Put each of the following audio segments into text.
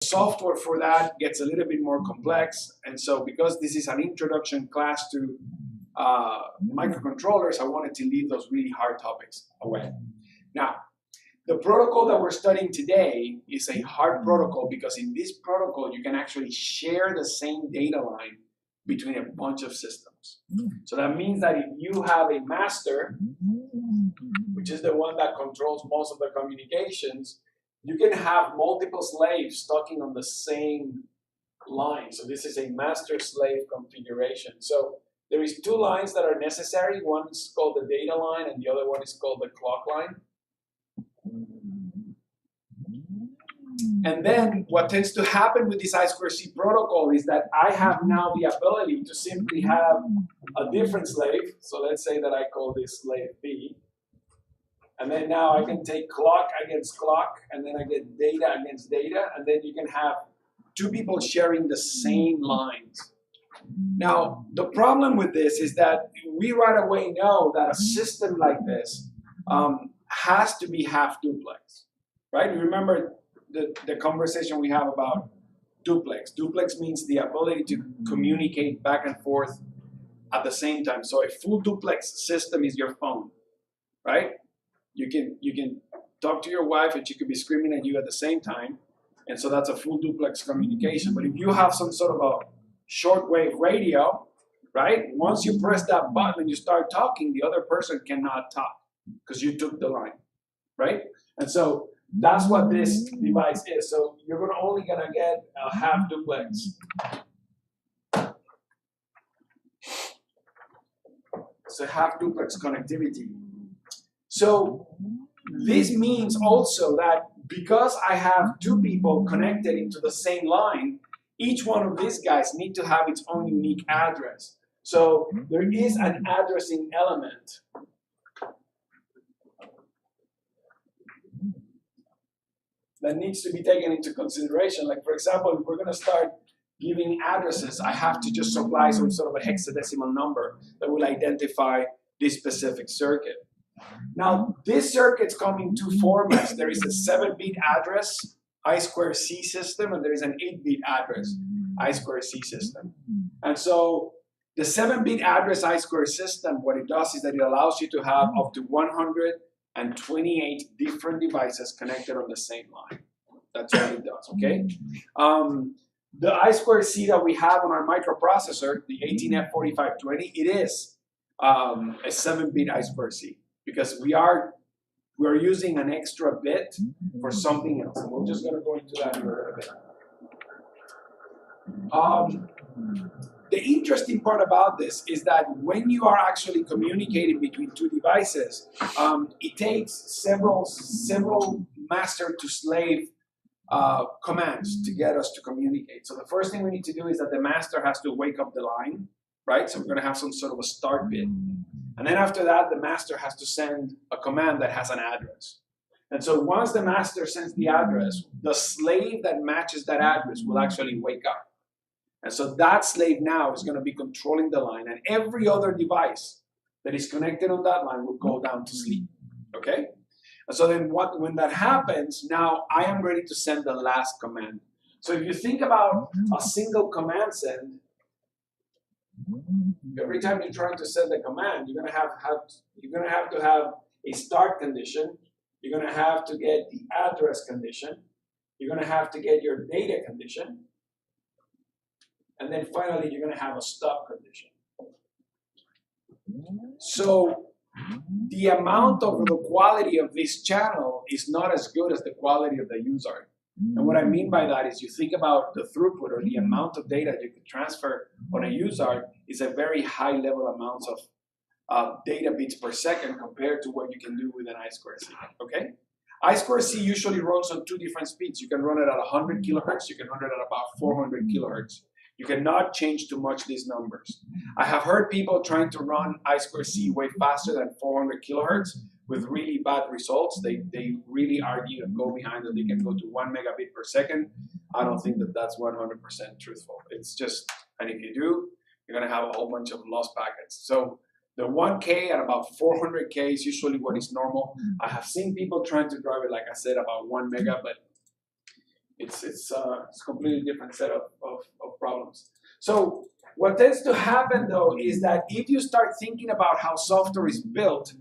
Software for that gets a little bit more complex, and so because this is an introduction class to microcontrollers, I wanted to leave those really hard topics away. Now, the protocol that we're studying today is a hard protocol because in this protocol you can actually share the same data line between a bunch of systems. So that means that if you have a master, which is the one that controls most of the communications, you can have multiple slaves talking on the same line. So this is a master-slave configuration. So there is two lines that are necessary. One is called the data line, and the other one is called the clock line. And then what tends to happen with this I2C protocol is that I have now the ability to simply have a different slave. So let's say that I call this slave B. And then now I can take clock against clock, and then I get data against data, and then you can have two people sharing the same lines. Now, the problem with this is that we right away know that a system like this has to be half duplex, right? You remember the conversation we have about duplex. Duplex means the ability to communicate back and forth at the same time. So a full duplex system is your phone, right? You can talk to your wife and she could be screaming at you at the same time, and so that's a full duplex communication. But if you have some sort of a shortwave radio, right? Once you press that button and you start talking, the other person cannot talk because you took the line, right? And so that's what this device is. So you're only gonna get a half duplex. It's a half duplex connectivity. So this means also that because I have two people connected into the same line, each one of these guys need to have its own unique address. So there is an addressing element. That needs to be taken into consideration. Like, for example, if we're going to start giving addresses, I have to just supply some sort of a hexadecimal number that will identify this specific circuit. Now, this circuit's come in two formats. There is a 7-bit address, I2C system, and there is an 8-bit address, I2C system. And so the 7-bit address I2 system, what it does is that it allows you to have up to 128 different devices connected on the same line. That's what it does, okay? The I2C that we have on our microprocessor, the 18F4520, it is a 7-bit I2C because we're using an extra bit for something else. And we're just going to go into that in a little bit. The interesting part about this is that when you are actually communicating between two devices, it takes several master to slave commands to get us to communicate. So the first thing we need to do is that the master has to wake up the line, right? So we're going to have some sort of a start bit. And then after that, the master has to send a command that has an address. And so once the master sends the address, the slave that matches that address will actually wake up. And so that slave now is going to be controlling the line, and every other device that is connected on that line will go down to sleep, okay? And so then when that happens, now I am ready to send the last command. So if you think about a single command send, every time you're trying to send a command, you're going to have to have a start condition. You're going to have to get the address condition. You're going to have to get your data condition. And then finally, you're going to have a stop condition. So the amount of the quality of this channel is not as good as the quality of the USART. And what I mean by that is you think about the throughput or the amount of data you could transfer on a USART is a very high level amounts of data bits per second compared to what you can do with an I2C, okay? I2C usually runs on two different speeds. You can run it at 100 kilohertz, you can run it at about 400 kilohertz. You cannot change too much these numbers. I have heard people trying to run I2C way faster than 400 kilohertz with really bad results. They really argue and go behind that they can go to 1 megabit per second. I don't think that that's 100% truthful. It's just, and if you do, you're going to have a whole bunch of lost packets. So the 1K at about 400K is usually what is normal. I have seen people trying to drive it, like I said, about 1 mega, but It's a completely different set of problems. So what tends to happen though is that if you start thinking about how software is built,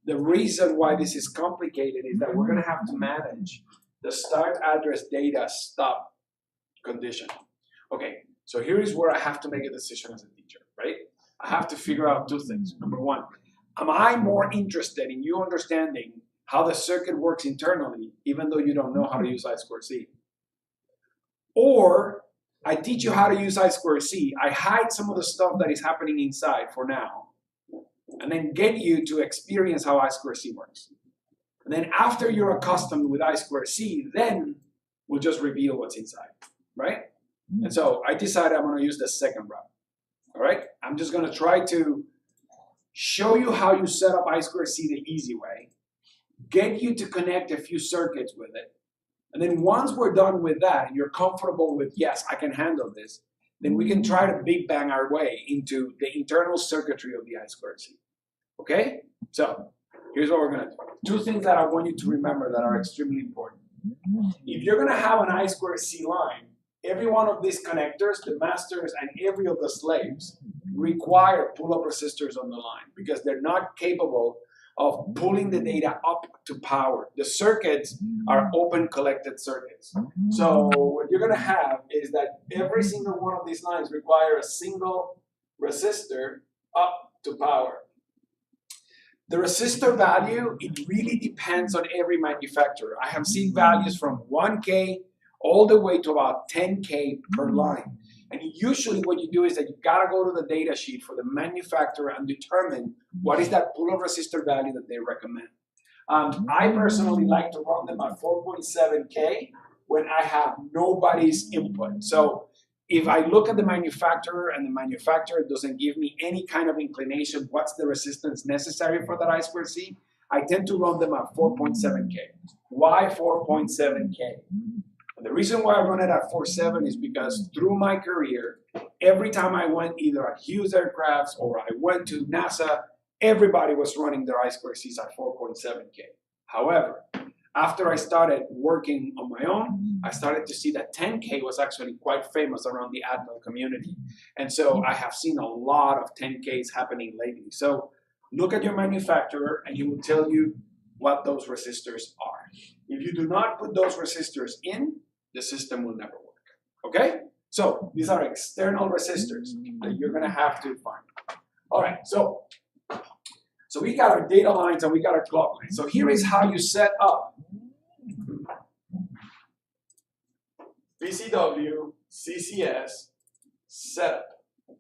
the reason why this is complicated is that we're going to have to manage the start address data stop condition. Okay, so here is where I have to make a decision as a teacher, right? I have to figure out two things. Number one, am I more interested in you understanding how the circuit works internally, even though you don't know how to use I2C? Or I teach you how to use I2C, I hide some of the stuff that is happening inside for now, and then get you to experience how I2C works. And then after you're accustomed with I2C, then we'll just reveal what's inside, right? And so I decided I'm going to use the second route, all right? I'm just going to try to show you how you set up I2C the easy way, get you to connect a few circuits with it, and then once we're done with that, and you're comfortable with, yes, I can handle this, then we can try to big bang our way into the internal circuitry of the I2C. Okay? So here's what we're going to do. Two things that I want you to remember that are extremely important. If you're going to have an I2C line, every one of these connectors, the masters and every of the slaves, require pull-up resistors on the line because they're not capable of pulling the data up to power. The circuits are open collected circuits. So what you're going to have is that every single one of these lines require a single resistor up to power. The resistor value, it really depends on every manufacturer. I have seen values from 1K all the way to about 10K per line. And usually what you do is that you gotta go to the data sheet for the manufacturer and determine what is that pull-up resistor value that they recommend. I personally like to run them at 4.7K when I have nobody's input. So if I look at the manufacturer and the manufacturer doesn't give me any kind of inclination what's the resistance necessary for that I2C, I tend to run them at 4.7K. Why 4.7K? The reason why I run it at 4.7 is because through my career, every time I went either at Hughes Aircrafts or I went to NASA, everybody was running their I2Cs at 4.7K. However, after I started working on my own, I started to see that 10K was actually quite famous around the admiral community. And so I have seen a lot of 10Ks happening lately. So look at your manufacturer and he will tell you what those resistors are. If you do not put those resistors in, the system will never work, okay? So these are external resistors that you're gonna have to find. All right, so we got our data lines and we got our clock lines. So here is how you set up VCW, CCS setup.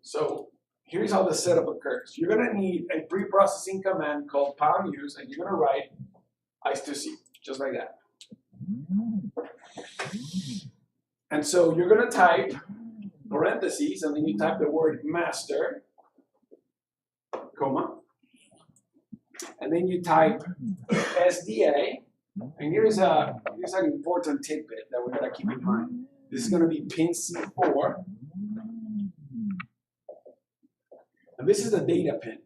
So here's how the setup occurs. You're gonna need a pre-processing command called /use and you're gonna write I2C, just like that. And so you're going to type parentheses, and then you type the word master, comma, and then you type SDA, and here's an important tidbit that we're going to keep in mind. This is going to be pin C4, and this is the data pin.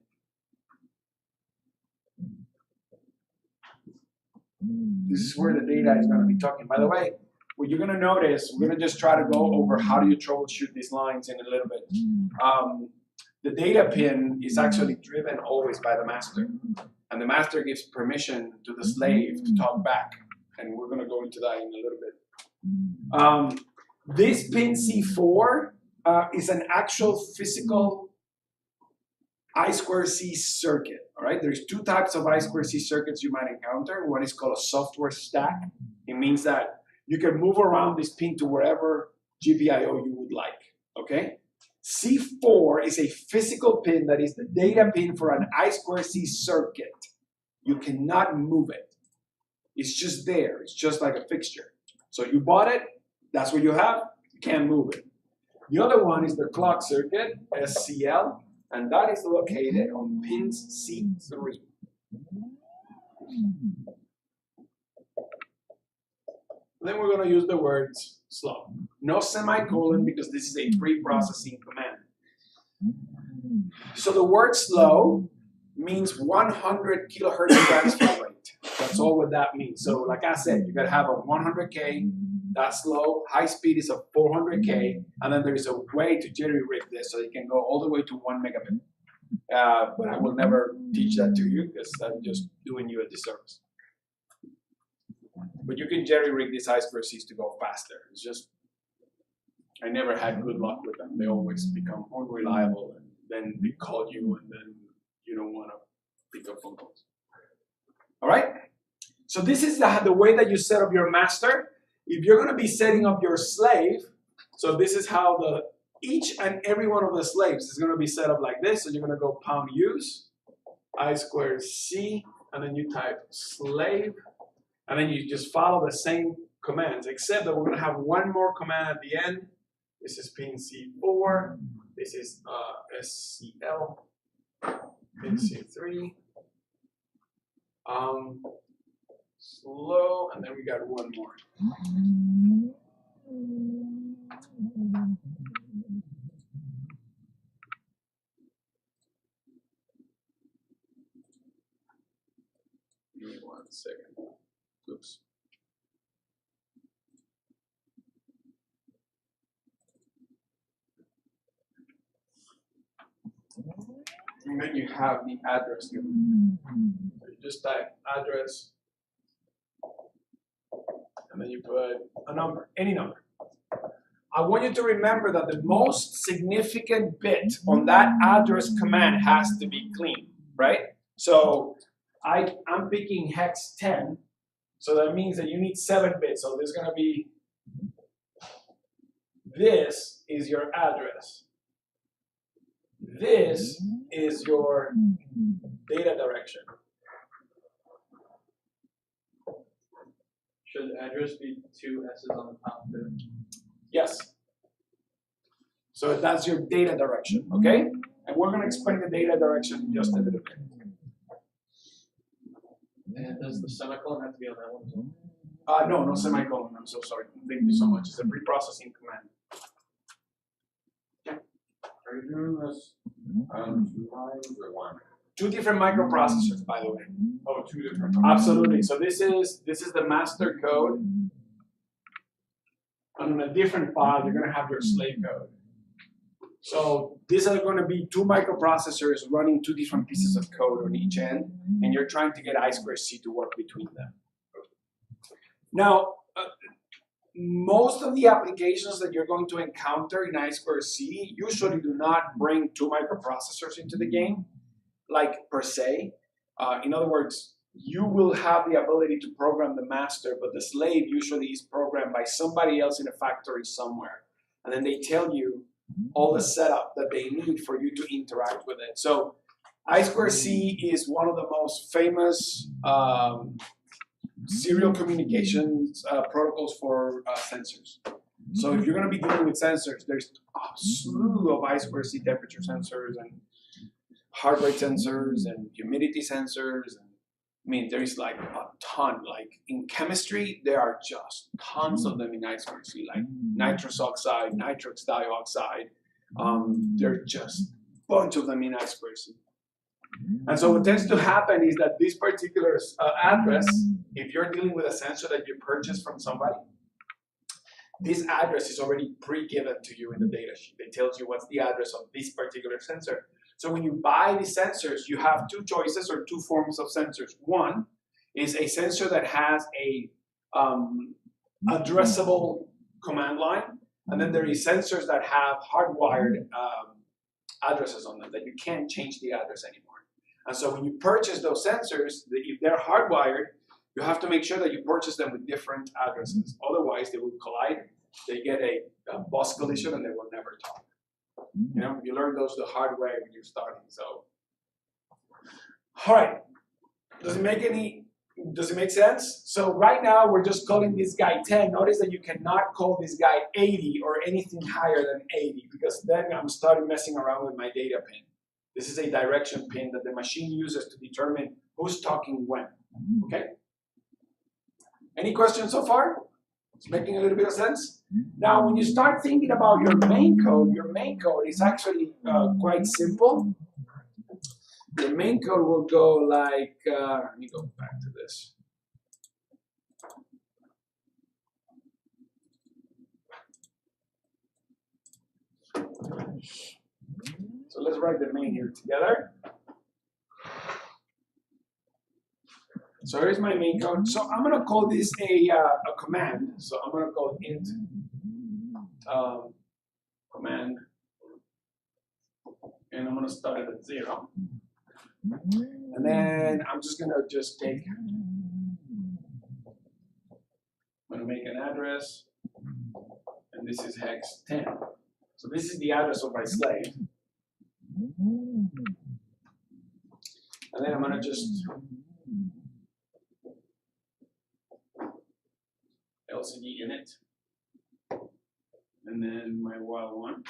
This is where the data is going to be talking. By the way, what you're going to notice, we're going to just try to go over how do you troubleshoot these lines in a little bit. The data pin is actually driven always by the master. And the master gives permission to the slave to talk back. And we're going to go into that in a little bit. This pin C4 is an actual physical I2C circuit, all right? There's two types of I2C circuits you might encounter. One is called a software stack. It means that you can move around this pin to wherever GPIO you would like, okay? C4 is a physical pin that is the data pin for an I2C circuit. You cannot move it. It's just there. It's just like a fixture. So you bought it, that's what you have, you can't move it. The other one is the clock circuit, SCL, and that is located on pins C3. Then we're going to use the words slow. No semicolon because this is a pre-processing command. So the word slow means 100 kilohertz transfer rate. That's all what that means. So like I said, you got to have a 100K That's low. High speed is a 400K, and then there is a way to jerry-rig this so it can go all the way to 1 megabit. But I will never teach that to you because I'm just doing you a disservice. But you can jerry-rig these I2Cs to go faster. It's just, I never had good luck with them. They always become unreliable, and then they call you, and then you don't want to pick up phone calls. All right? So this is the way that you set up your master. If you're going to be setting up your slave, so this is how each and every one of the slaves is going to be set up like this. So you're going to go pound use, I2C, and then you type slave, and then you just follow the same commands, except that we're going to have one more command at the end. This is pin C4, this is SCL, pin C3, slow, and then we got one more. Give me 1 second. Oops. And then you have the address given. So you just type address, and then you put a number, any number. I want you to remember that the most significant bit on that address command has to be clean, right? So I'm picking hex 10, so that means that you need 7 bits. So there's going to be, this is your address. This is your data direction. Should the address be 2 S's on the top too? Yes. So that's your data direction, okay? And we're going to explain the data direction in just a little bit. And does the semicolon have to be on that one as well? No, no semicolon. I'm so sorry. Thank you so much. It's a pre-processing command. Are you doing this 2 times or 1? 2 different microprocessors, by the way. Oh, 2 different. Absolutely. So this is the master code. And on a different file, you're going to have your slave code. So these are going to be 2 microprocessors running 2 different pieces of code on each end, and you're trying to get I2C to work between them. Now, most of the applications that you're going to encounter in I2C usually do not bring 2 microprocessors into the game, like per se. In other words, you will have the ability to program the master, but the slave usually is programmed by somebody else in a factory somewhere. And then they tell you all the setup that they need for you to interact with it. So I2C is one of the most famous serial communications protocols for sensors. So if you're going to be dealing with sensors, there's a slew of I2C temperature sensors and heart rate sensors and humidity sensors. And, I mean, there's like a ton. Like in chemistry, there are just tons of them in I2C, like nitrous oxide, nitrous dioxide. There are just a bunch of them in I2C. And so what tends to happen is that this particular address, if you're dealing with a sensor that you purchased from somebody, this address is already pre-given to you in the data sheet. It tells you what's the address of this particular sensor. So when you buy these sensors, you have 2 choices or 2 forms of sensors. One is a sensor that has a addressable command line, and then there is sensors that have hardwired addresses on them that you can't change the address anymore. And so when you purchase those sensors, if they're hardwired, you have to make sure that you purchase them with different addresses. Otherwise, they will collide. They get a bus collision, and they will never talk. You know, you learn those the hard way when you're starting. So, all right. Does it make sense? So right now we're just calling this guy 10. Notice that you cannot call this guy 80 or anything higher than 80, because then I'm starting messing around with my data pin. This is a direction pin that the machine uses to determine who's talking when. Okay? Any questions so far? It's making a little bit of sense. Now, when you start thinking about your main code is actually quite simple. Your main code will go like, let me go back to this. So let's write the main here together. So here's my main code. So I'm gonna call this a command. So I'm gonna call it int command, and I'm gonna start it at 0. And then I'm just gonna take. I'm gonna make an address, and this is hex 10. So this is the address of my slave. And then I'm gonna just LCD init, and then my while one.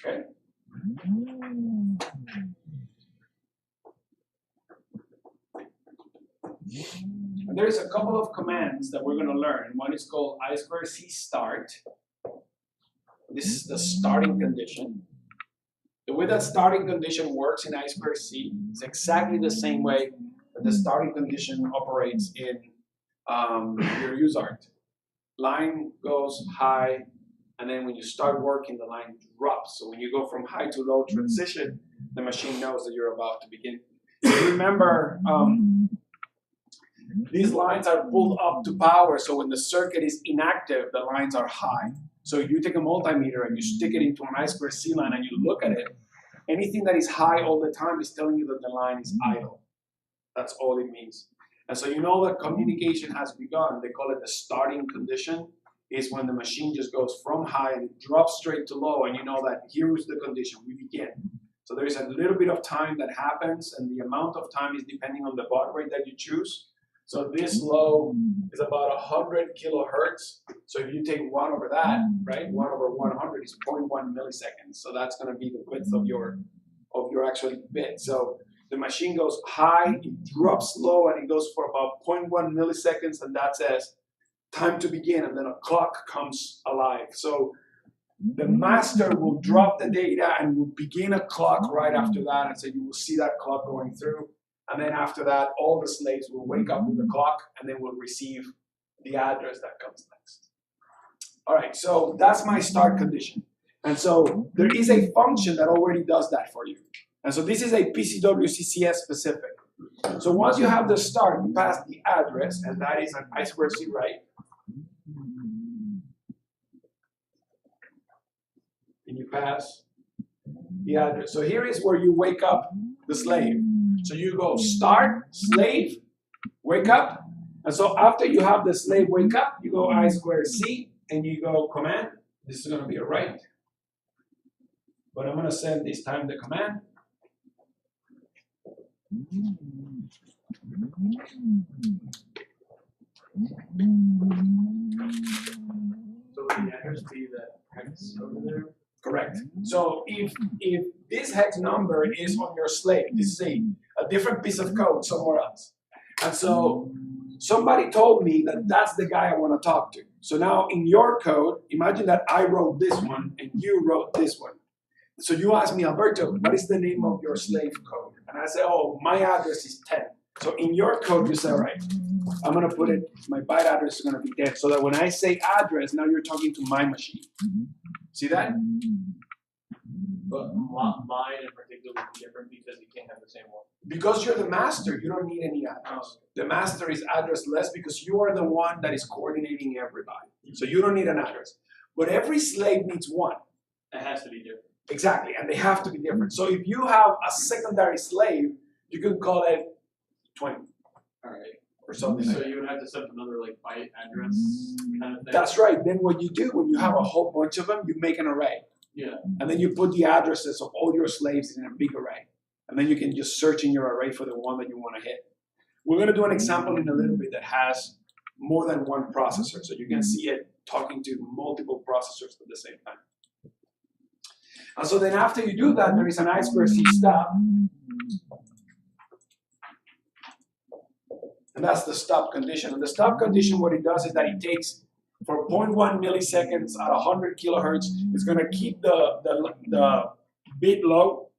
Okay. And there's a couple of commands that we're going to learn. One is called I2C start. This is the starting condition. The way that starting condition works in I2C is exactly the same way that the starting condition operates in your UseArt. Line goes high, and then when you start working, the line drops. So when you go from high to low transition, the machine knows that you're about to begin. If you remember, these lines are pulled up to power, so when the circuit is inactive, the lines are high. So if you take a multimeter and you stick it into an I2C line and you look at it, anything that is high all the time is telling you that the line is idle. That's all it means. And so you know that communication has begun. They call it the starting condition, is when the machine just goes from high and it drops straight to low, and you know that here's the condition, we begin. So there is a little bit of time that happens, and the amount of time is depending on the baud rate that you choose. So this low is about 100 kilohertz. So if you take 1 over that, right, 1 over 100 is 0.1 milliseconds. So that's going to be the width of your actual bit. So the machine goes high, it drops low, and it goes for about 0.1 milliseconds, and that says time to begin, and then a clock comes alive. So the master will drop the data and will begin a clock right after that, and so you will see that clock going through. And then after that, all the slaves will wake up with the clock, and then will receive the address that comes next. All right, so that's my start condition. And so there is a function that already does that for you. And so this is a PCWCCS specific. So once you have the start, you pass the address, and that is an I2C write. And you pass the address. So here is where you wake up the slave. So you go start, slave, wake up. And so after you have the slave wake up, you go I2C, and you go command. This is going to be a write. But I'm going to send this time the command. So would the address be the hex over there? Correct. So if this hex number is on your slave, this is a different piece of code somewhere else. And so somebody told me that that's the guy I want to talk to. So now in your code, imagine that I wrote this one and you wrote this one. So you ask me, Alberto, what is the name of your slave code? And I say, oh, my address is 10. So in your code, you say, all right, I'm going to put it, my byte address is going to be 10. So that when I say address, now you're talking to my machine. See that? But mine in particular is different because you can't have the same one. Because you're the master, you don't need any address. The master is addressless because you are the one that is coordinating everybody. So you don't need an address. But every slave needs one. It has to be different. Exactly, and they have to be different. So if you have a secondary slave, you can call it 20. All right. Or something So like that. you would have to set another like byte address kind of thing. That's right. Then what you do, when you have a whole bunch of them, you make an array. Yeah. And then you put the addresses of all your slaves in a big array. And then you can just search in your array for the one that you want to hit. We're going to do an example in a little bit that has more than one processor. So you can see it talking to multiple processors at the same time. And so then after you do that, there is an I2C stop. And that's the stop condition. And the stop condition, what it does is that it takes for 0.1 milliseconds at 100 kilohertz, it's going to keep the bit low,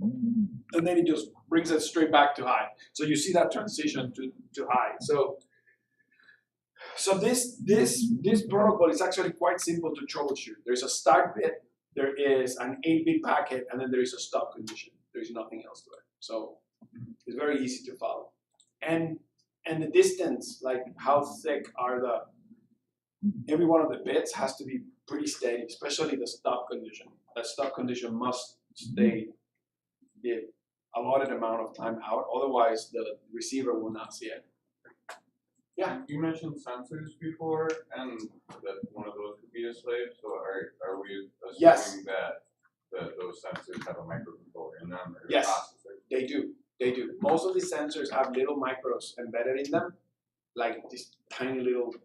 and then it just brings it straight back to high. So you see that transition to high. So this protocol is actually quite simple to troubleshoot. There's a start bit, there is an 8-bit packet, and then there is a stop condition. There's nothing else to it. So it's very easy to follow. And the distance, like how thick are every one of the bits has to be pretty steady, especially the stop condition. That stop condition must stay the allotted amount of time out, otherwise the receiver will not see it. Yeah. You mentioned sensors before, and that one of those could be a slave. So are we assuming Yes. that those sensors have a microcontroller in them or Yes. a processor? They do. They do. Most of these sensors have little micros embedded in them, like this tiny little,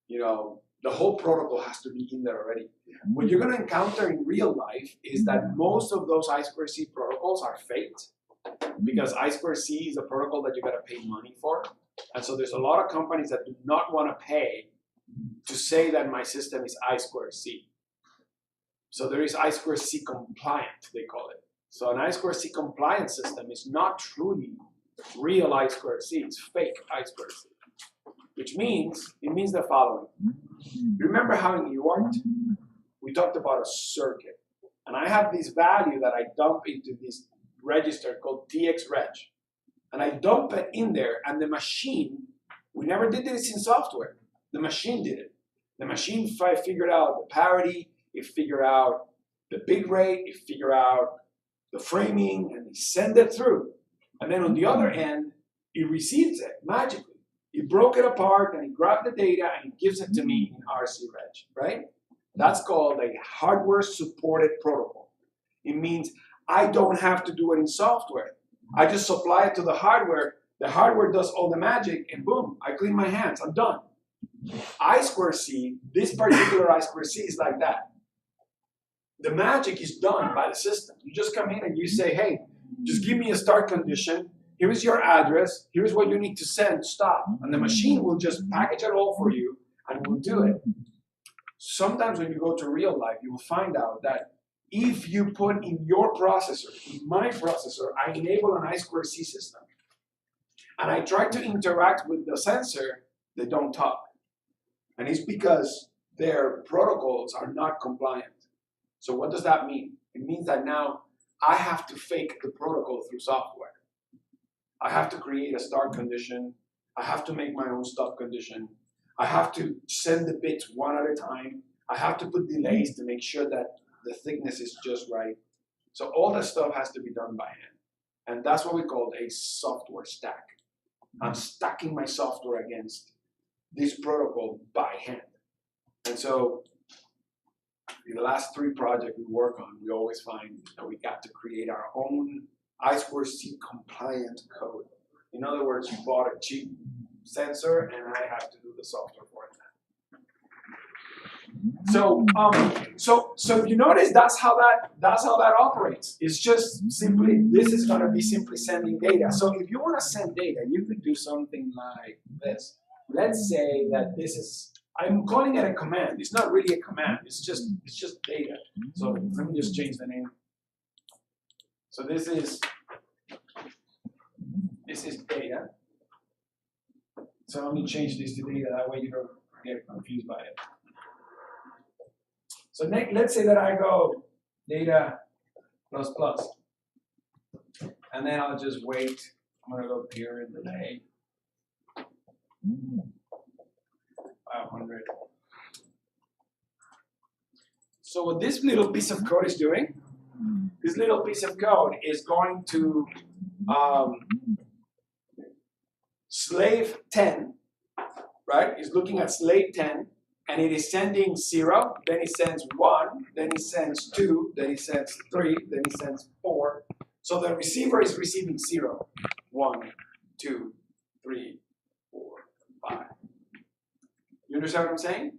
the whole protocol has to be in there already. What you're going to encounter in real life is that most of those I2C protocols are faked, because I2C is a protocol that you got to pay money for. And so there's a lot of companies that do not want to pay to say that my system is I2C. So there is I2C compliant, they call it. So an I2C compliant system is not truly real I2C, it's fake I2C. Which means, it means the following. Remember how in UART, we talked about a circuit. And I have this value that I dump into this register called TXReg. And I dump it in there, and the machine, we never did this in software. The machine did it. The machine figured out the parity, it figured out the bit rate, it figured out the framing, and it sent it through. And then on the other end, it receives it magically. It broke it apart, and it grabbed the data, and it gives it to me in RCReg, right? That's called a hardware-supported protocol. It means I don't have to do it in software. I just supply it to the hardware does all the magic, and boom, I clean my hands, I'm done. I2C, this particular I2C is like that. The magic is done by the system. You just come in and you say, hey, just give me a start condition, here is your address, here's what you need to send, stop. And the machine will just package it all for you and will do it. Sometimes when you go to real life, you will find out that if you put in your processor, in my processor, I enable an I2C system, and I try to interact with the sensor, they don't talk. And it's because their protocols are not compliant. So what does that mean? It means that now I have to fake the protocol through software. I have to create a start condition. I have to make my own stop condition. I have to send the bits one at a time. I have to put delays to make sure that the thickness is just right. So all that stuff has to be done by hand. And that's what we call a software stack. I'm stacking my software against this protocol by hand. And so in the last 3 projects we work on, we always find that we got to create our own I2C compliant code. In other words, you bought a cheap sensor and I have to do the software for it. So you notice that's how that operates. It's just simply, this is going to be simply sending data. So if you want to send data, you could do something like this. Let's say that this is, I'm calling it a command. It's not really a command. It's just data. So let me just change the name. So this is data. So let me change this to data. That way you don't get confused by it. So let's say that I go data plus plus, and then I'll just wait. I'm gonna go period delay 500. So what this little piece of code is doing, this little piece of code is going to slave 10, right? It's looking at slave 10. And it is sending 0, then it sends 1, then it sends 2, then it sends 3, then it sends 4. So the receiver is receiving 0, 1, 2, 3, 4, 5. You understand what I'm saying?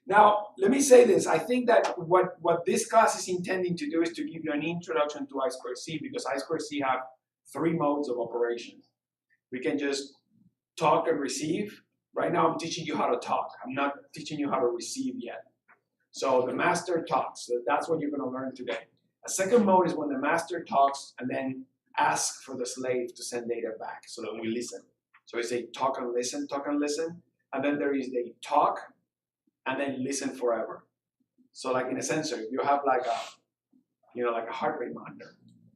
Now, let me say this. I think that what this class is intending to do is to give you an introduction to I2C, because I2C have 3 modes of operation. We can just talk and receive. Right now, I'm teaching you how to talk. I'm not teaching you how to receive yet. So the master talks. So that's what you're going to learn today. A second mode is when the master talks and then asks for the slave to send data back so that we listen. So it's a talk and listen, talk and listen. And then there is the talk and then listen forever. So like in a sensor, you have like a, like a heart rate monitor.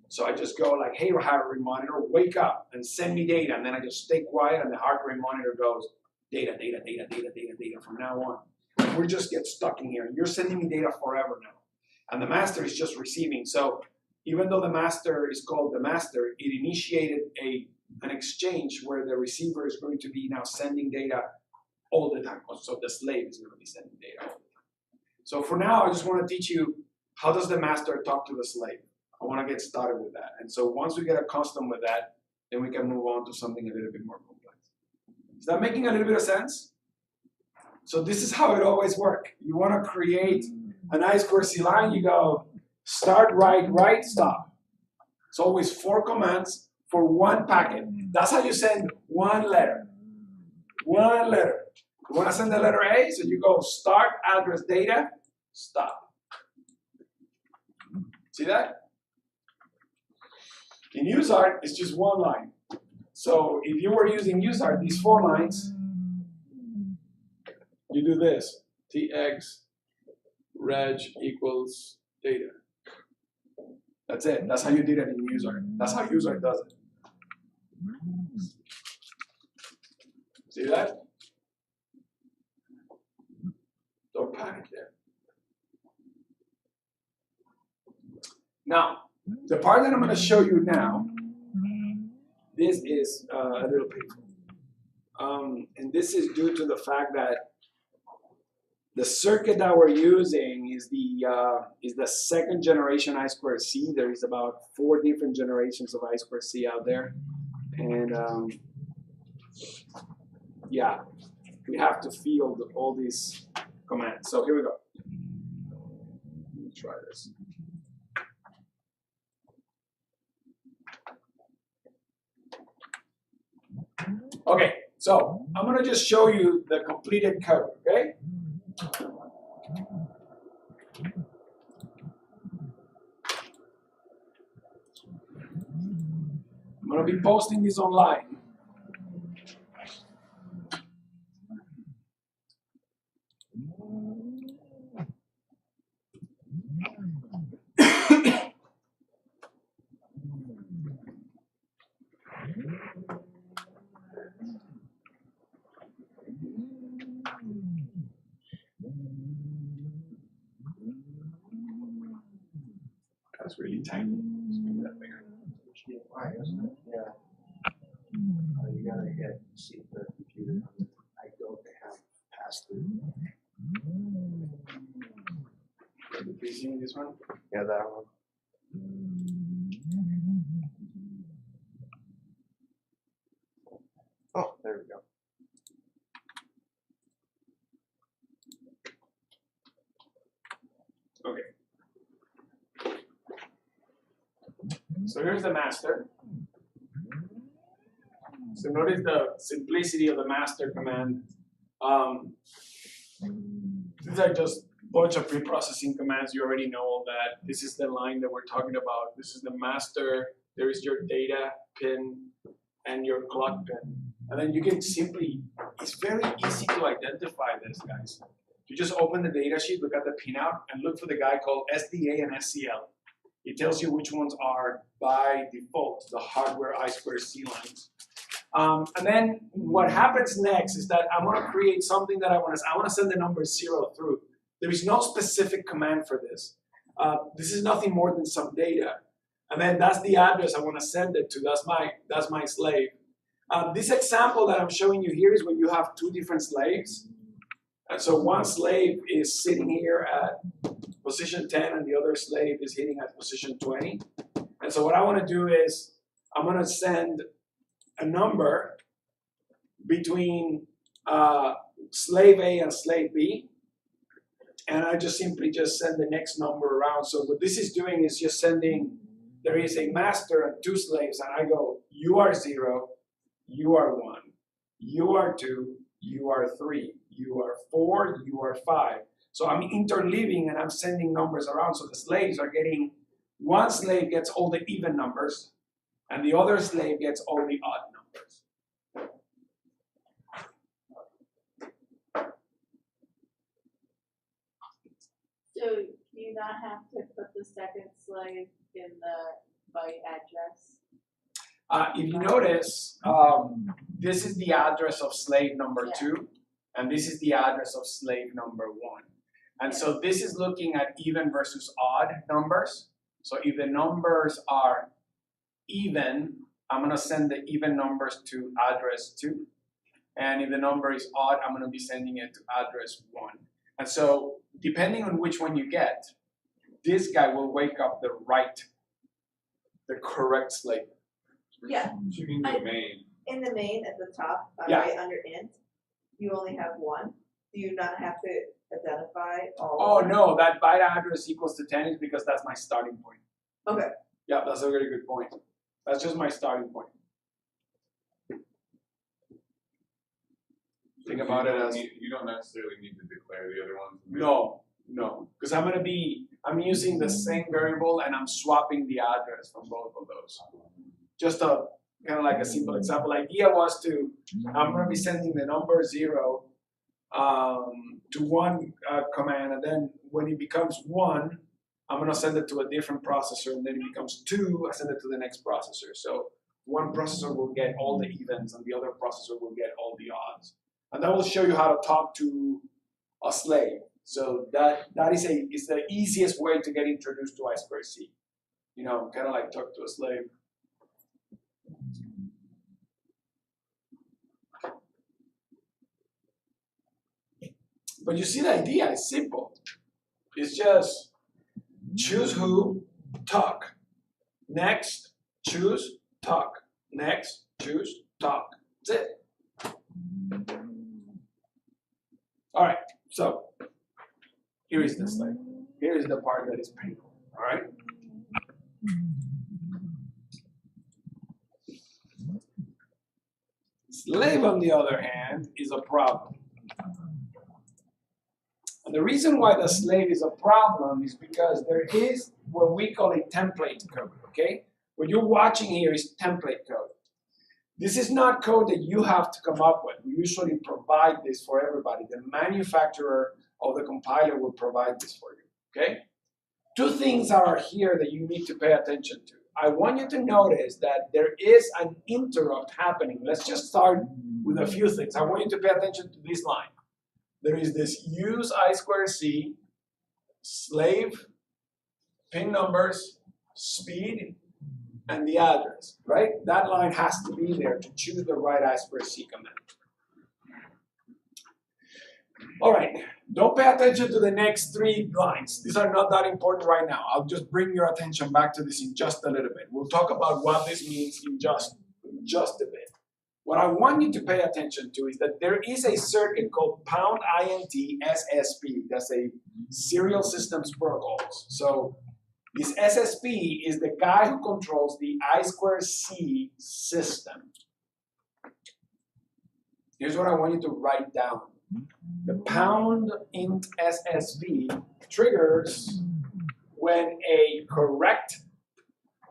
So I just go like, hey, heart rate monitor, wake up and send me data. And then I just stay quiet and the heart rate monitor goes, data from now on. And we just get stuck in here. You're sending me data forever now. And the master is just receiving. So even though the master is called the master, it initiated an exchange where the receiver is going to be now sending data all the time. So the slave is going to be sending data all the time. So for now, I just want to teach you how does the master talk to the slave. I want to get started with that. And so once we get accustomed with that, then we can move on to something a little bit more complex. Is that making a little bit of sense? So this is how it always works. You want to create an I2C line, you go start, write, stop. It's always 4 commands for one packet. That's how you send one letter. One letter. You want to send the letter A, so you go start, address, data, stop. See that? In UseArt, it's just one line. So if you were using UseArt, these 4 lines, you do this. tx reg equals data. That's it. That's how you did it in UseArt. That's how UseArt does it. See that? Don't panic there. Now, the part that I'm going to show you now, this is a little painful. And this is due to the fact that the circuit that we're using is the 2nd generation I2C. There is about 4 different generations of I2C out there. And yeah, we have to field all these commands. So here we go. Let me try this. Okay, so I'm going to just show you the completed code, okay? I'm going to be posting this online. That's really tiny. Let's make that bigger. Why, isn't it? Yeah. You gotta hit see the computer. I don't have pass through. You see this one? Yeah, that one. Oh, there we go. Okay. So here's the master. So notice the simplicity of the master command. These are just a bunch of pre-processing commands. You already know all that. This is the line that we're talking about. This is the master. There is your data pin and your clock pin. And then you can simply, it's very easy to identify this, guys. You just open the data sheet, look at the pinout, and look for the guy called SDA and SCL. It tells you which ones are, by default, the hardware I2C lines. And then what happens next is that I want to create something that I want to send the number 0 through. There is no specific command for this. This is nothing more than some data. And then that's the address I want to send it to. That's my slave. This example that I'm showing you here is when you have 2 different slaves. And so one slave is sitting here at position 10 and the other slave is hitting at position 20. And so what I want to do is I'm going to send a number between slave A and slave B. And I just simply send the next number around. So what this is doing is just sending, there is a master and 2 slaves, and I go, you are 0, you are 1, you are 2, you are 3, you are 4, you are 5. So I'm interleaving and I'm sending numbers around. So the slaves are getting, one slave gets all the even numbers, and the other slave gets all the odd numbers. So do you not have to put the second slave in the byte address? If you notice, this is the address of slave number Yeah. 2, and this is the address of slave number 1. And so this is looking at even versus odd numbers. So if the numbers are even, I'm going to send the even numbers to address 2. And if the number is odd, I'm going to be sending it to address 1. And so depending on which one you get, this guy will wake up the correct slave. Yeah, So you mean the main? in the main at the top, Yeah. right under int, you only have one. Do you not have to identify all? Oh of them? no, that byte address equals to 10 is because that's my starting point. Okay. Yeah, that's a very good point. That's just my starting point. Think about it as You don't necessarily need to declare the other ones. no, because I'm using the same variable and I'm swapping the address from both of those. Just a kind of like a simple example. Idea was I'm going to be sending the number 0 to one command, and then when it becomes 1, I'm going to send it to a different processor, and then it becomes 2, I send it to the next processor. So one processor will get all the evens, and the other processor will get all the odds. And that will show you how to talk to a slave. So that is the easiest way to get introduced to I2C. You know, kind of like talk to a slave. But you see the idea, it's simple. It's just choose who, talk. Next, choose, talk. Next, choose, talk. That's it. All right, so here is the slave. Here is the part that is painful, all right? Slave, on the other hand, is a problem. And the reason why the slave is a problem is because there is what we call a template code, okay? What you're watching here is template code. This is not code that you have to come up with. We usually provide this for everybody. The manufacturer of the compiler will provide this for you, okay? Two things are here that you need to pay attention to. I want you to notice that there is an interrupt happening. Let's just start with a few things. I want you to pay attention to this line. There is this use I2C, slave, pin numbers, speed, and the address, right? That line has to be there to choose the right I2C command. All right, don't pay attention to the next 3 lines. These are not that important right now. I'll just bring your attention back to this in just a little bit. We'll talk about what this means in just a bit. What I want you to pay attention to is that there is a circuit called #INT SSP. That's a serial systems protocols. So this SSP is the guy who controls the I2C system. Here's what I want you to write down. The #INT SSP triggers when a correct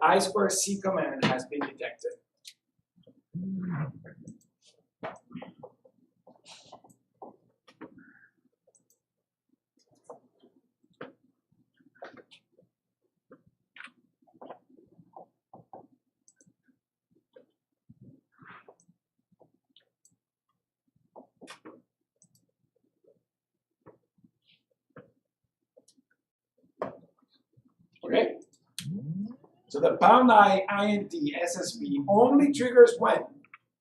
I2C command has been detected. Okay? So the #INT SSP only triggers when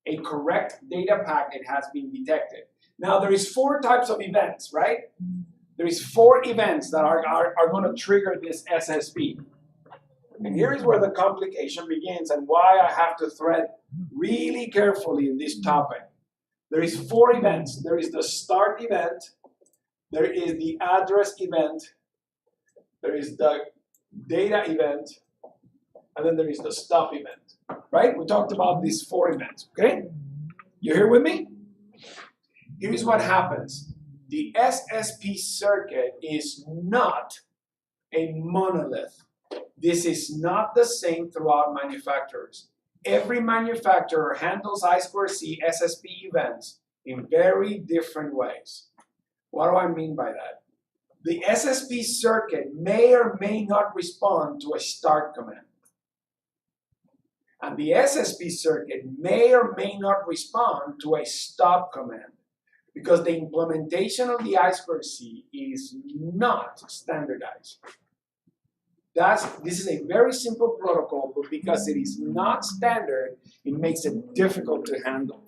a correct data packet has been detected. Now there is 4 types of events, right? There is 4 events that are going to trigger this SSP. And here is where the complication begins and why I have to thread really carefully in this topic. There is 4 events. There is the start event, there is the address event, there is the data event, and then there is the stop event, right? We talked about these 4 events, okay? You here with me? Here's what happens. The SSP circuit is not a monolith. This is not the same throughout manufacturers. Every manufacturer handles I2C SSP events in very different ways. What do I mean by that? the SSP circuit may or may not respond to a start command. And the SSP circuit may or may not respond to a stop command because the implementation of the I2C is not standardized. This is a very simple protocol, but because it is not standard, it makes it difficult to handle.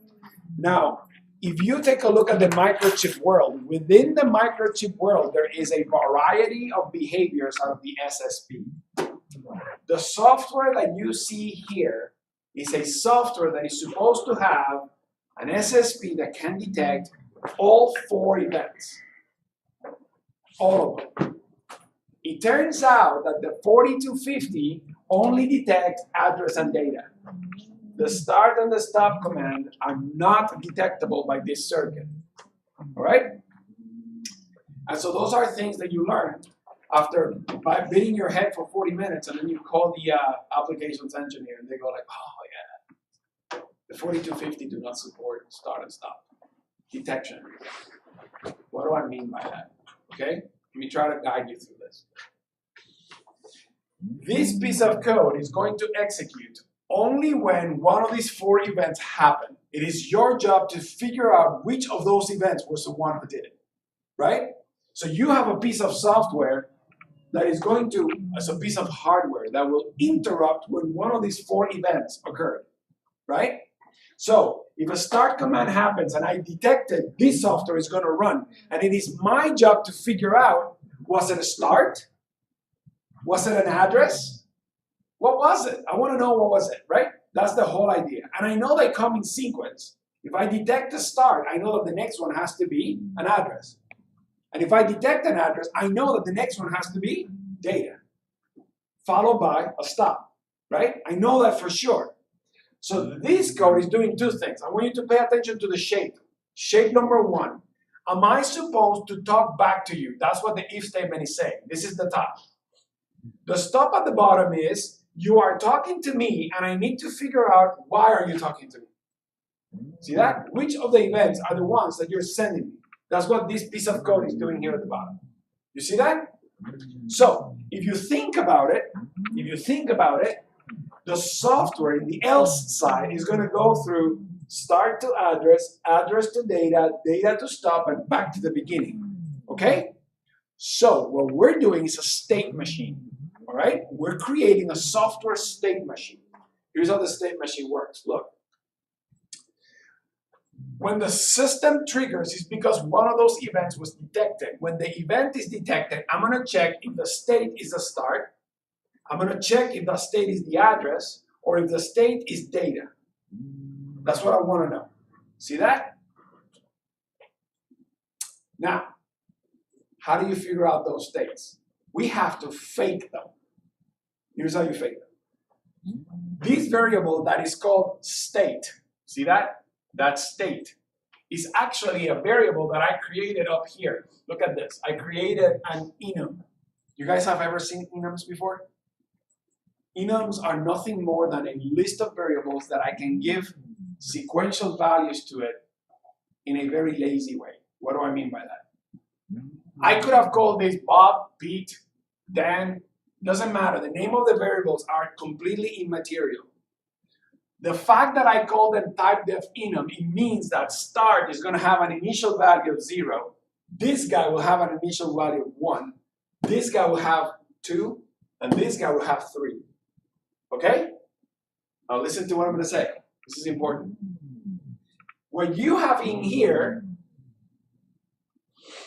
Now, if you take a look at the microchip world, within the microchip world, there is a variety of behaviors out of the SSP. The software that you see here is a software that is supposed to have an SSP that can detect all 4 events. All of them. It turns out that the 4250 only detects address and data. The start and the stop command are not detectable by this circuit. All right? And so those are things that you learn after by beating your head for 40 minutes, and then you call the applications engineer, and they go like, oh yeah, the 4250 do not support start and stop detection. What do I mean by that? Okay? Let me try to guide you through this. This piece of code is going to execute only when one of these 4 events happen. It is your job to figure out which of those events was the one who did it, right? So you have a piece of software that is going to, as a piece of hardware, that will interrupt when one of these 4 events occurred, right? So if a start command happens and I detected this software is going to run, and it is my job to figure out, was it a start? Was it an address? What was it? I want to know what was it, right? That's the whole idea. And I know they come in sequence. If I detect a start, I know that the next one has to be an address. And if I detect an address, I know that the next one has to be data, followed by a stop, right? I know that for sure. So this code is doing 2 things. I want you to pay attention to the shape. Shape number 1. Am I supposed to talk back to you? That's what the if statement is saying. This is the top. The stop at the bottom is, you are talking to me, and I need to figure out why are you talking to me. See that? Which of the events are the ones that you're sending me? That's what this piece of code is doing here at the bottom. You see that? So, if you think about it, the software in the else side is going to go through start to address, address to data, data to stop, and back to the beginning. Okay? So, what we're doing is a state machine. All right? We're creating a software state machine. Here's how the state machine works. Look. When the system triggers, it's because one of those events was detected. When the event is detected, I'm going to check if the state is the start. I'm going to check if the state is the address, or if the state is data. That's what I want to know. See that? Now, how do you figure out those states? We have to fake them. Here's how you fake them. This variable that is called state, see that? That state is actually a variable that I created up here. Look at this. I created an enum. You guys have ever seen enums before? Enums are nothing more than a list of variables that I can give sequential values to it in a very lazy way. What do I mean by that? I could have called this Bob, Pete, Dan, doesn't matter. The name of the variables are completely immaterial. The fact that I call them type def enum, it means that start is going to have an initial value of 0. This guy will have an initial value of 1. This guy will have 2. And this guy will have 3. Okay? Now listen to what I'm going to say. This is important. What you have in here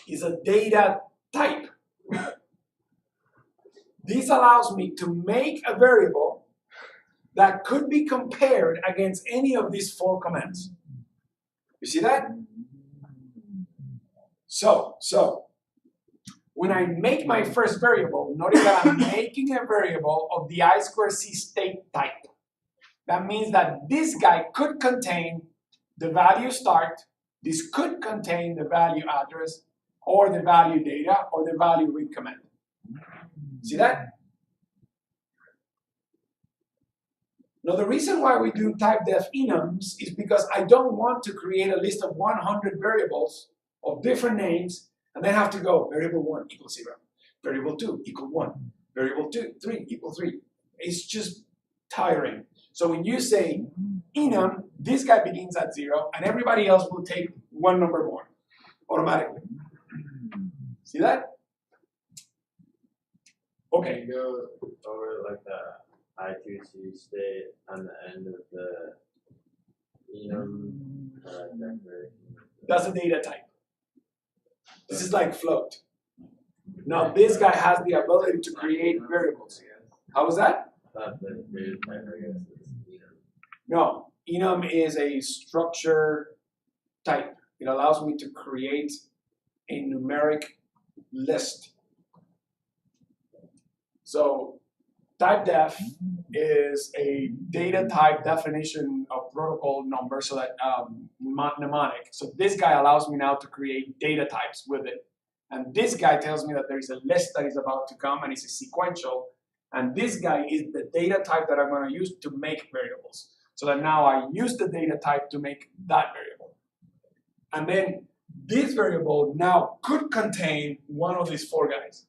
is a data type. This allows me to make a variable that could be compared against any of these 4 commands. You see that? So when I make my first variable, notice that I'm making a variable of the I2C state type. That means that this guy could contain the value start, this could contain the value address, or the value data, or the value read command. See that? Now the reason why we do type def enums is because I don't want to create a list of 100 variables of different names And then I have to go variable 1 equals 0, variable 2 equal 1, variable 3 equal 3. It's just tiring. So when you say enum, this guy begins at 0, and everybody else will take one number more automatically. See that? Okay. You go over like the I2C state on the end of the enum declaration. That's a data type. This is like float. Now this guy has the ability to create variables. How was that? Not the data type, I guess. Is enum. No, enum is a structure type. It allows me to create a numeric list. So type def is a data type definition of protocol number, so that mnemonic. So this guy allows me now to create data types with it. And this guy tells me that there is a list that is about to come and it's a sequential. And this guy is the data type that I'm going to use to make variables. So that now I use the data type to make that variable. And then this variable now could contain one of these 4 guys.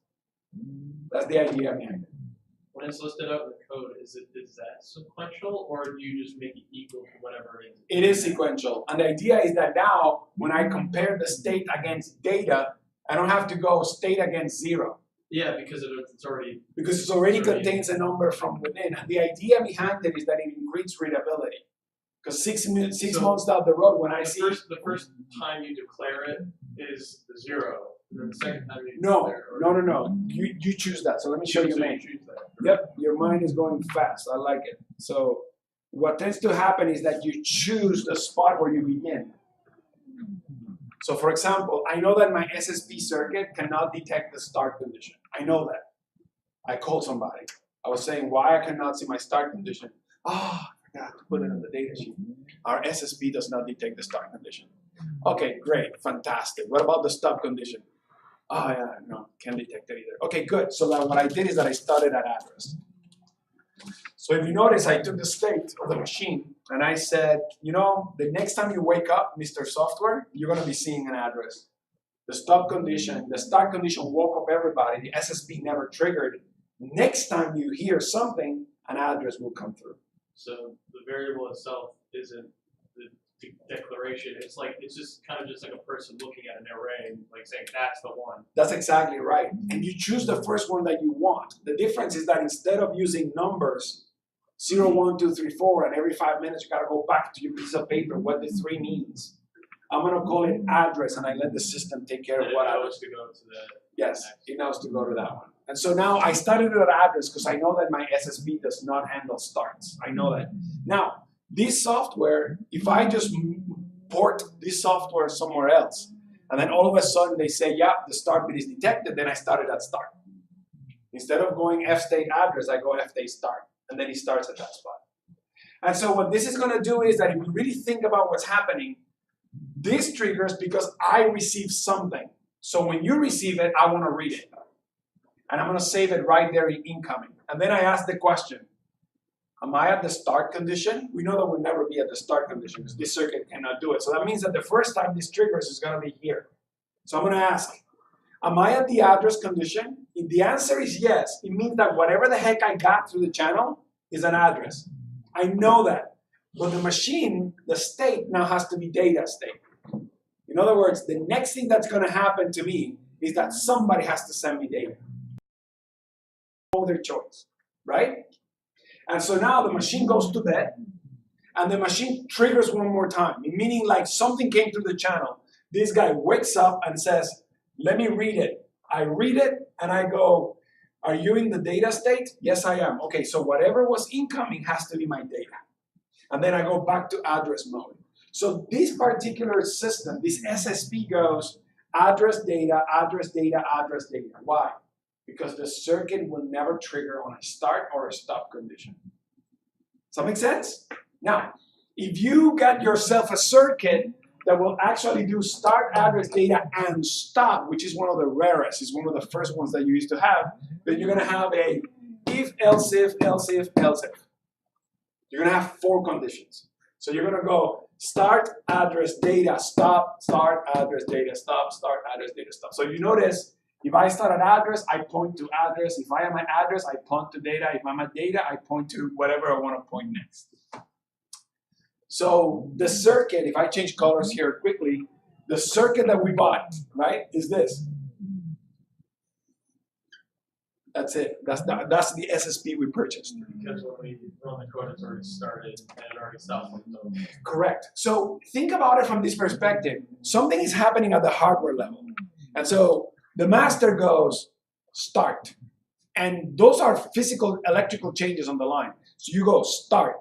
That's the idea behind it. When it's listed out in the code, is that sequential, or do you just make it equal to whatever it is? It is sequential. And the idea is that now, when I compare the state against data, I don't have to go state against 0. Yeah, because it's already. Because it already contains a number from within. And the idea behind it is that it increases readability. Because 6 months down the road, when I see... The first time you declare it is the 0. And then the second time you No, declare it. no. You choose that. So let me show you So mine. choose that. Yep, your mind is going fast. I like it. So what tends to happen is that you choose the spot where you begin. So for example, I know that my SSP circuit cannot detect the start condition. I know that. I called somebody. I was saying why I cannot see my start condition. I forgot to put it on the data sheet. Our SSP does not detect the start condition. Okay, great, fantastic. What about the stop condition? Oh yeah, no, can't detect it either. Okay, good. So what I did is that I started at address. So if you notice, I took the state of the machine and I said, you know, the next time you wake up, Mr. Software, you're going to be seeing an address. The stop condition, the start condition woke up everybody. The SSP never triggered. Next time you hear something, an address will come through. So the variable itself isn't the declaration. It's just kind of just like a person looking at an array and like saying that's the one. That's exactly right. And you choose the first one that you want. The difference is that instead of using numbers, 0, 1, 2, 3, 4, and every 5 minutes you gotta go back to your piece of paper what the 3 means. I'm gonna call it address and I let the system take care of what I was. To go to the Yes, it knows to go to that one. And so now I started at address because I know that my SSB does not handle starts. I know that. Now, this software, if I just port this software somewhere else, and then all of a sudden they say, yeah, the start bit is detected, then I started at start. Instead of going F-state address, I go F-state start, and then he starts at that spot. And so what this is going to do is that if you really think about what's happening, this triggers because I receive something. So when you receive it, I want to read it. And I'm going to save it right there in incoming. And then I ask the question, am I at the start condition? We know that we'll never be at the start condition because this circuit cannot do it. So that means that the first time this triggers is going to be here. So I'm going to ask, am I at the address condition? If the answer is yes, it means that whatever the heck I got through the channel is an address. I know that. But the machine, the state, now has to be data state. In other words, the next thing that's going to happen to me is that somebody has to send me data. No other choice, right? And so now the machine goes to bed, and the machine triggers one more time, meaning like something came through the channel. This guy wakes up and says, let me read it. I read it, and I go, are you in the data state? Yes, I am. Okay, so whatever was incoming has to be my data. And then I go back to address mode. So this particular system, this SSP goes address data, address data, address data. Why? Because the circuit will never trigger on a start or a stop condition. Does that make sense? Now, if you got yourself a circuit that will actually do start, address, data, and stop, which is one of the rarest, is one of the first ones that you used to have, then you're going to have a if, else if, else if, else if. You're going to have 4 conditions. So you're going to go start, address, data, stop, start, address, data, stop, start, address, data, stop. So you notice, if I start at address, I point to address. If I am at address, I point to data. If I'm at data, I point to whatever I want to point next. So the circuit, if I change colors here quickly, the circuit that we bought, right, is this. That's it. That's the SSP we purchased. Because when we run the code, it's already started and it already stops on its own. Correct. So think about it from this perspective. Something is happening at the hardware level. And so the master goes, start. And those are physical electrical changes on the line. So you go, start.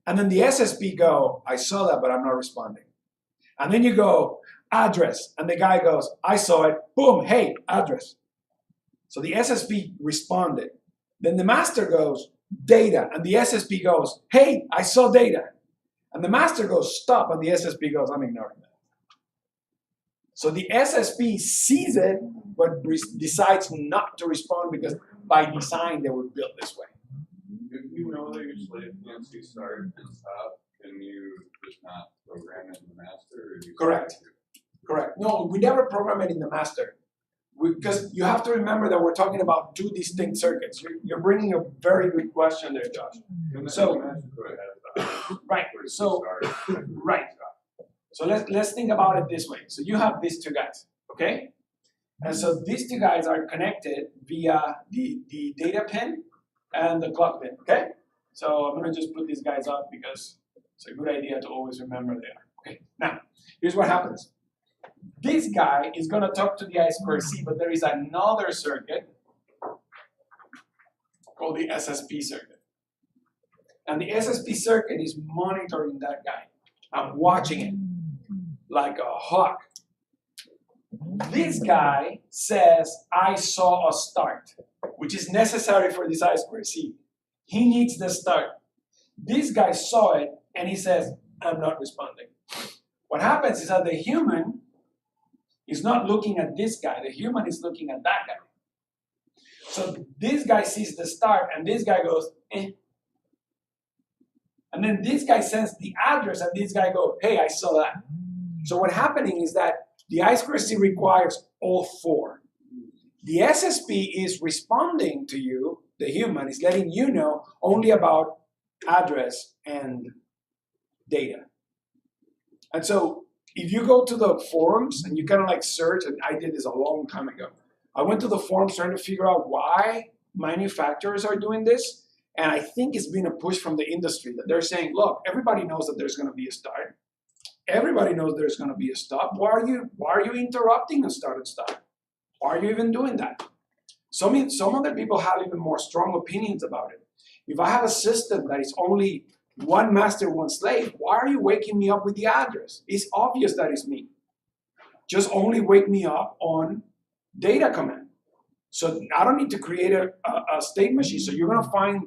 And then the SSP go, I saw that, but I'm not responding. And then you go, address. And the guy goes, I saw it. Boom, hey, address. So the SSP responded. Then the master goes, data. And the SSP goes, hey, I saw data. And the master goes, stop. And the SSP goes, I'm ignoring that. So the SSP sees it, but decides not to respond because by design they were built this way. If you know that your slave can't see start and stop, can you just not program it in the master? Or do you Correct. Correct. No, we never program it in the master. Because you have to remember that we're talking about two distinct circuits. You're bringing a very good question there, Josh. So, right. So, right. So let's think about it this way. So you have these two guys, okay? And so these two guys are connected via the data pin and the clock pin, okay? So I'm gonna just put these guys up because it's a good idea to always remember they are. Okay, now, here's what happens. This guy is gonna talk to the I2C, but there is another circuit called the SSP circuit. And the SSP circuit is monitoring that guy. I'm watching it like a hawk. This guy says, I saw a start, which is necessary for this I2C. He needs the start. This guy saw it, and he says, I'm not responding. What happens is that the human is not looking at this guy. The human is looking at that guy. So this guy sees the start, and this guy goes, eh. And then this guy sends the address, and this guy goes, hey, I saw that. So what's happening is that the I2C requires all four. The SSP is responding to you, the human, is letting you know only about address and data. And so if you go to the forums and you kind of like search, and I did this a long time ago, I went to the forums trying to figure out why manufacturers are doing this. And I think it's been a push from the industry that they're saying, look, everybody knows that there's going to be a start. Everybody knows there's going to be a stop. Why are you interrupting a start and stop? Why are you even doing that? Some other people have even more strong opinions about it. If I have a system that is only one master, one slave, why are you waking me up with the address? It's obvious that it's me. Just only wake me up on data command. So I don't need to create a state machine. So you're going to find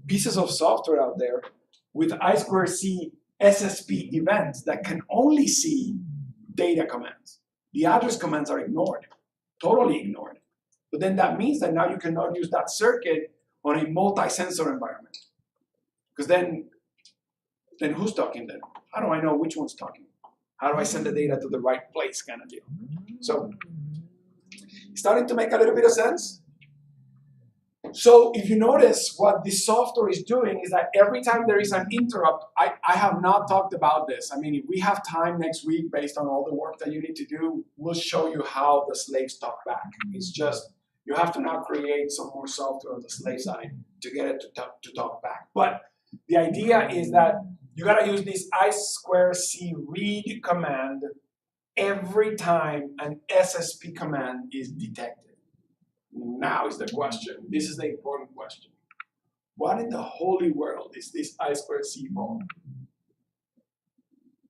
pieces of software out there with I2C SSP events that can only see data commands. The address commands are ignored, totally ignored. But then that means that now you cannot use that circuit on a multi-sensor environment. Because then who's talking then? How do I know which one's talking? How do I send the data to the right place kind of deal? So, starting to make a little bit of sense? So if you notice what this software is doing is that every time there is an interrupt, I have not talked about this. I mean, if we have time next week based on all the work that you need to do, we'll show you how the slaves talk back. It's just, you have to now create some more software on the slave side to get it to talk back. But the idea is that you gotta use this I2C read command every time an SSP command is detected. Now is the question. This is the important question. What in the holy world is this I2C for?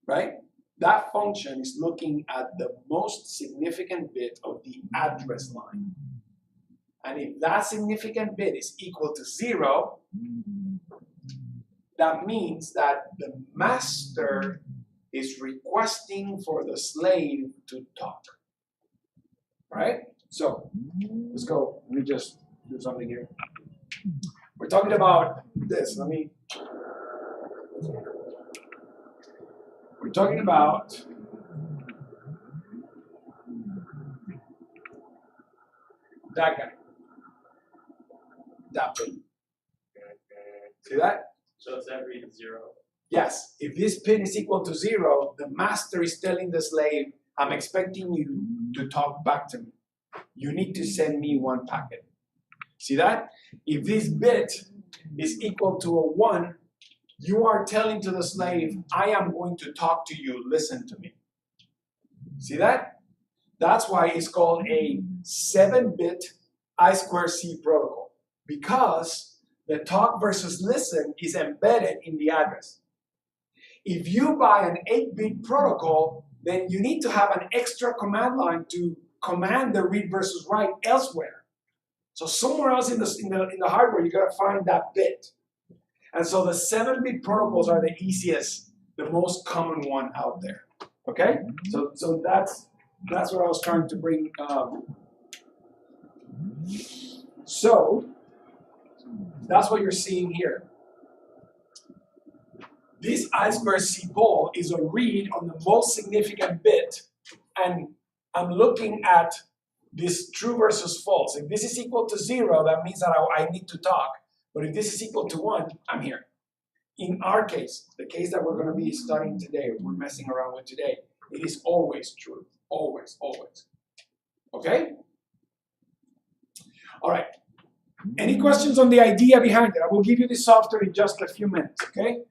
Right? That function is looking at the most significant bit of the address line. And if that significant bit is equal to 0, that means that the master is requesting for the slave to talk. Right? So, let's go. Let me just do something here. We're talking about this. We're We're talking about that guy. That pin. See that? So it's every 0. Yes. If this pin is equal to 0, the master is telling the slave, I'm expecting you to talk back to me. You need to send me 1 packet. See that? If this bit is equal to a 1, you are telling to the slave, I am going to talk to you, listen to me. See that? That's why it's called a 7-bit I2C protocol, because the talk versus listen is embedded in the address. If you buy an 8-bit protocol, then you need to have an extra command line to command the read versus write elsewhere. So somewhere else in the hardware, you gotta find that bit. And so the 7-bit protocols are the easiest, the most common one out there. Okay? So that's what I was trying to bring. So that's what you're seeing here. This I2C poll is a read on the most significant bit, and I'm looking at this true versus false. If this is equal to 0, that means that I need to talk. But if this is equal to 1, I'm here. In our case, the case that we're going to be studying today, we're messing around with today, it is always true. Always, always. Okay? All right. Any questions on the idea behind it? I will give you the software in just a few minutes, okay?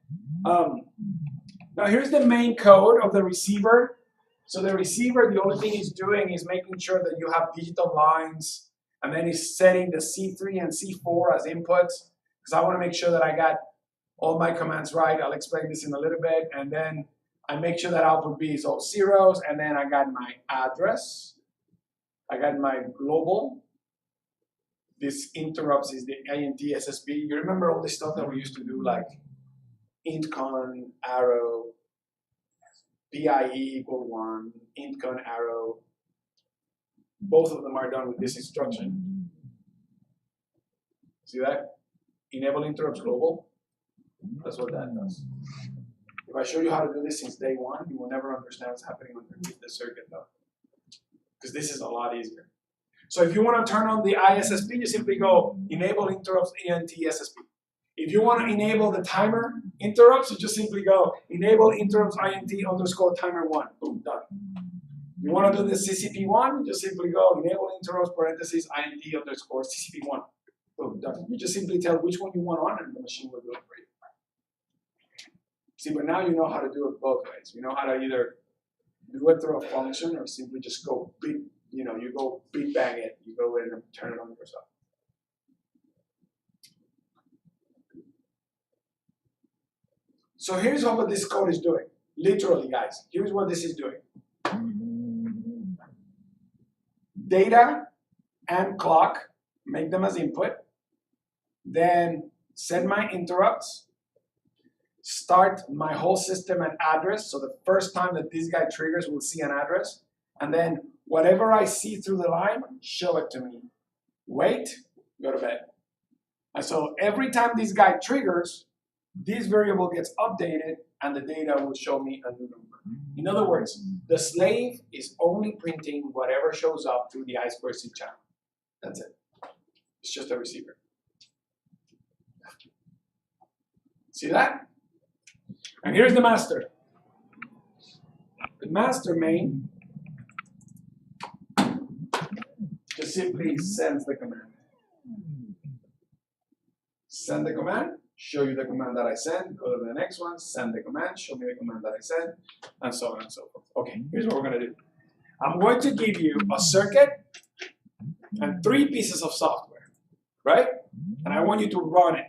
Now here's the main code of the receiver. So the receiver, the only thing it's doing is making sure that you have digital lines, and then it's setting the C3 and C4 as inputs, because I want to make sure that I got all my commands right. I'll explain this in a little bit, and then I make sure that output B is all zeros, and then I got my address, I got my global. This interrupts is the INT SSB. You remember all this stuff that we used to do, like intcon arrow, PIE equal 1, intcon arrow. Both of them are done with this instruction. See that? Enable interrupts global. That's what that does. If I show you how to do this since day 1, you will never understand what's happening underneath the circuit though. Because this is a lot easier. So if you want to turn on the ISSP, you simply go enable interrupts INT SSP. If you want to enable the timer interrupts, you just simply go enable interrupts INT underscore timer 1. Boom, done. You want to do the CCP1, you just simply go enable interrupts parentheses INT underscore CCP1. Boom, done. You just simply tell which one you want on and the machine will do it for you. See, but now you know how to do it both ways. You know how to either do it through a function or simply just go big, you go big bang it, you go in and turn it on yourself. So here's what this code is doing. Literally, guys, here's what this is doing. Data and clock, make them as input. Then send my interrupts. Start my whole system and address. So the first time that this guy triggers, we'll see an address. And then whatever I see through the line, show it to me. Wait, go to bed. And so every time this guy triggers, this variable gets updated and the data will show me a new number. In other words, the slave is only printing whatever shows up through the I2C channel. That's it. It's just a receiver. See that? And here's the master. The master main just simply sends the command. Send the command, show you the command that I sent, go to the next one, send the command, show me the command that I sent, and so on and so forth. Okay, here's what we're going to do. I'm going to give you a circuit and 3 pieces of software, right? And I want you to run it.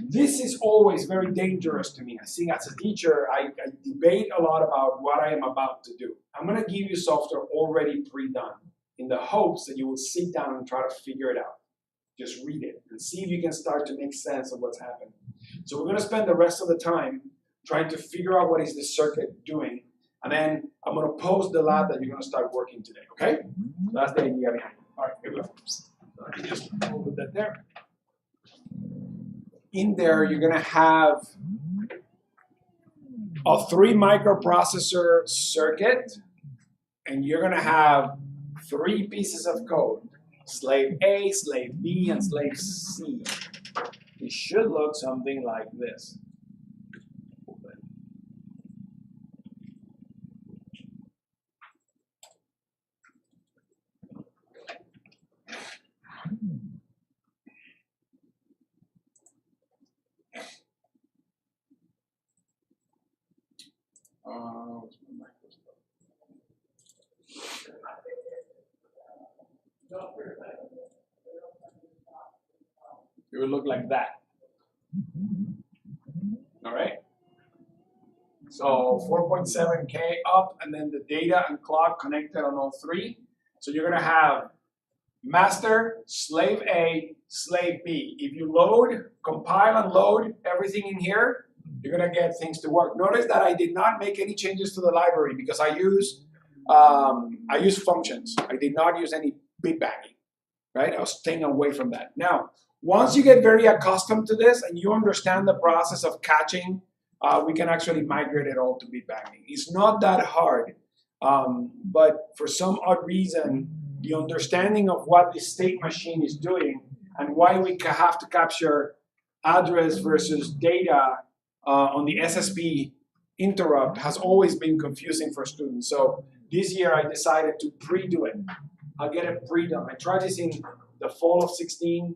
This is always very dangerous to me. I think as a teacher, I debate a lot about what I am about to do. I'm going to give you software already pre-done in the hopes that you will sit down and try to figure it out. Just read it and see if you can start to make sense of what's happening. So we're going to spend the rest of the time trying to figure out what is this circuit doing. And then I'm going to post the lab that you're going to start working today, okay? So that's the idea behind it. All right, here we go. So just hold that there. In there, you're going to have a 3 microprocessor circuit, and you're gonna have 3 pieces of code: slave A, slave B, and slave C. It should look something like this. What's my microscope? It would look like that. All right. So 4.7K up, and then the data and clock connected on all 3. So you're gonna have master, slave A, slave B. If you load, compile and load everything in here, you're gonna get things to work. Notice that I did not make any changes to the library because I use functions. I did not use any bit banging, right? I was staying away from that. Now, once you get very accustomed to this and you understand the process of catching, we can actually migrate it all to bit banging. It's not that hard, but for some odd reason, the understanding of what the state machine is doing and why we have to capture address versus data on the SSP interrupt has always been confusing for students. So this year I decided to pre-do it. I'll get it pre-done. I tried this in the fall of 16,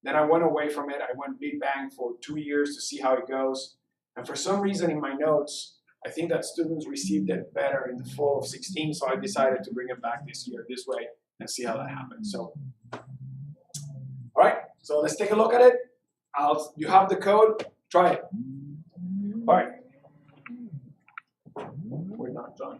then I went away from it. I went big bang for 2 years to see how it goes. And for some reason in my notes, I think that students received it better in the fall of 16, so I decided to bring it back this year this way and see how that happens. So, all right, so let's take a look at it. You have the code, try it. All right. We're not done.